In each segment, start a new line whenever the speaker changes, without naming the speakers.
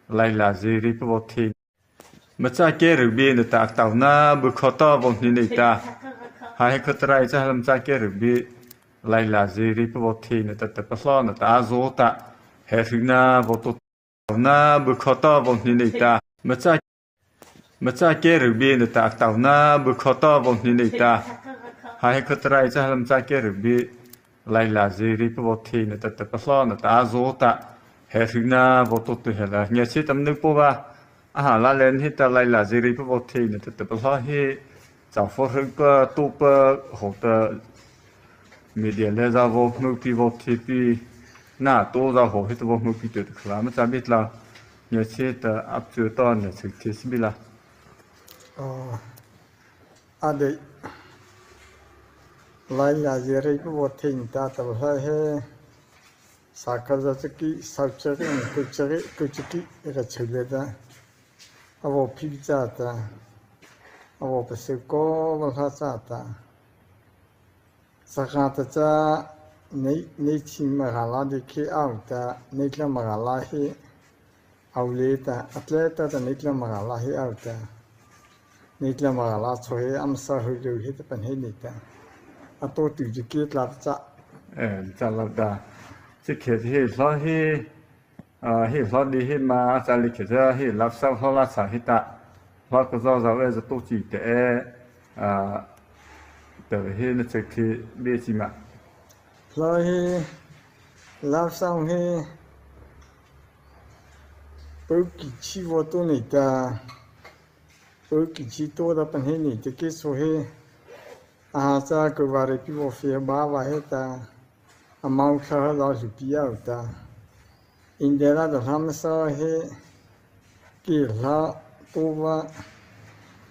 Laila Ziri Pavoti Matsake Rubi the Tactavna Bukota Bontinita Hai Kotrai Salam Sake Rubi Laila Ziri Pavoti the Tapasona Azota Hefina Votona Bukota Bontinita Matsake Rubi the Tactavna Bukota Bontinita Hai Kotrai Salam Sake Rubi Laila Ziri Pavoti the Tapasona Azota Hefina Vototu Hela Nyasit Amnupa La Len hit a Laila Ziri Pavoti the Tapahi Zafor Tupa Hota Media Leza Voknupi Votipi Na Toza Ho hit Voknupi to the Clamatabitla Nyasit up to Ton Tisbilla.
Ade Laila Ziri Pavoti Tata Sakazaki, Sauchari, Kuchiki, Rachuleda, Avo Pizzata, Avo Pasico, Valhasata, Sakata, Nichi Magala de Ki Alta, Nikla Magalahi, Auleta, Atleta, the Nikla Magalahi Alta, Nikla Magala, so he am sorry to hit up and Hinita. I thought you get Lapsa
and Salada. สิเขตที่ซอที่ที่ซอดีที่มาจาริเขตที่รับทราบเพราะรักษาหิตะเพราะก็จะเวจะตุจีแต่แต่ที่นึกถึงที่เบี้ยจิมา
เพราะที่รับทราบที่ปุกชิวตัวนี้แต่ปุกชิตัวแต่ปัญหานี้จะคิดว่าอาจจะเกิดว่าเรื่องที่ว่าเสียบ้าว่าเหตุAmong Kahala Piauta. In the other Hamsa, he Gilha, Tova,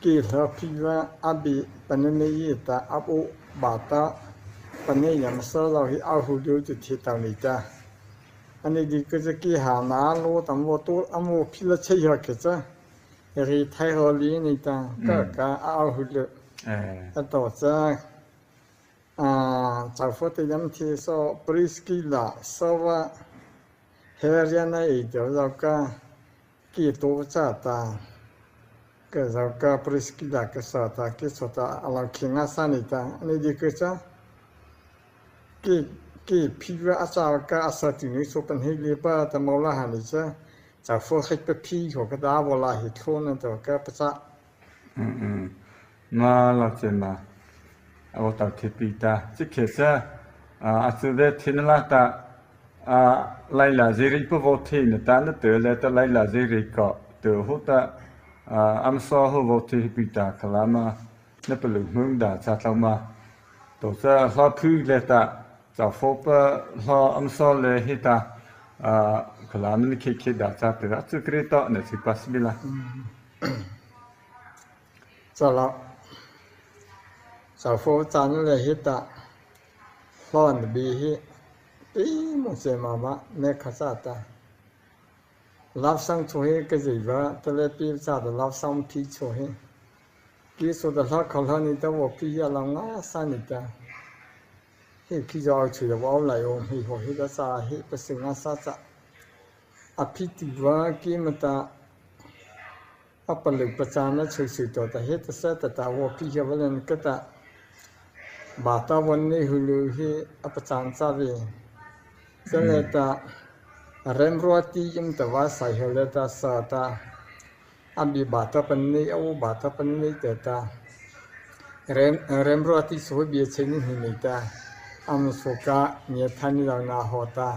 Gilha Piva, Abi, Pananieta, Abu, Bata, Panayam Solo, he outwho to Titanita. And the Kazaki Hana, Lord and Water, Amo Pila Chayaketa, a retire Linita, Kaka, outwho. I thought, Zafoti Yamti so Priskila, Sova Heriana Idolaka Kito Chata Kazaka Priskila Kasata Kisota Alakinga Sanita Nidikucha Ki Piva Asaka Asatini Sopanhilipa Tamola Hanicha Zafo Hipapi Hokadavola Hitona to Kapasa
Ma Lakemaเอาตัดที่ปีตาสิเขตอาสุดเทินละตาไล่ลาซิริปโวทีนตาเนเตอเลตไล่ลาซิริก็เตอหุตาอัมซอฮูโวทีปีตาคลามาเนปลุมึงดาชาตามาตัวจะฮอพูเลตาจะโฟปฮออัมซอเลฮิตาคลามนี่เคดาชาเตระสุกรีตอเนสิปัสบิลา
จะละสาวโฟจันเลยฮิตะร้อนบีฮิปีมุเซมามะเนคาซาตารับสังช่วยก็จะว่าทะเลปีศาจรับสังพีช่วยกิสุดละเขาละนี่แต่ว่าพียาลังอาสานิตาเฮกิจเอาช่วยว่าอะไรโอมฮิโหฮิตาซาฮิปสิงอาซาจะอภิติวากิมตาอัปลุประจานะช่วยสุดตัวแต่เฮตเสตตาว่าพียาวันนั้นก็ตาบาตาวันนี้ฮุลูฮีอัปจานซาวีเสเลตาเรมรัวตียิมตว่าใส่เฮเลตาสาตาอับีบาตาปันนี้เอาบาตาปันนี้เตตาเรมรัวตีสวยเบียเชนิหินิตาอัมสุกะเนียทันิลานาโฮตา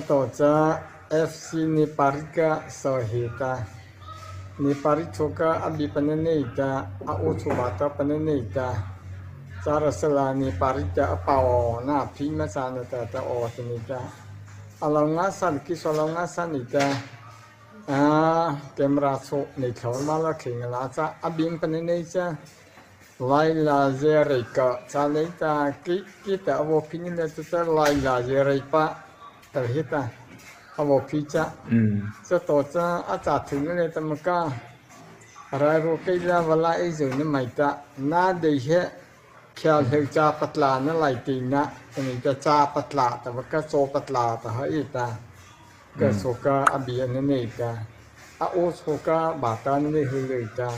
ต่อจาก FC นิปาริกาสหิตานิปาริโชกะอับีปันนี้ตาอาอุสุบาตาปันนี้ตาCara selani parita apao na pima sana tata o tinita alongasan kisolongasan ita kamera so ni thormala khingala cha abim panenecha laila zerika chalita kita avo pinile tata laila zeripa terhita avo picha so to cha acha thingale tamaka raro kaila wala izu ni maita na de he Kya hekja patla na lai tina ini ka cha patla ta ka so patla ta ha ita ก็โซกาอบีอันนี้กาอาโอโซกาบาตานี่ฮือเลยกา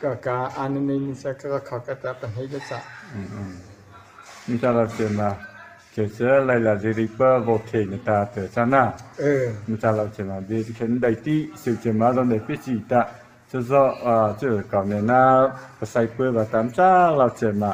ก็กาอันนี้นี่สักก็เขาก็จะเป็นให้จะ
มิจาราเจมาเจเจไลลาเจริปะโวเทนตาเตซานามิจาราเจมาเบเคนไดติสิเจมาดอนเดปิจิตาจะซอเจกาเนนาภาษาเปบะตามซาลาเจมา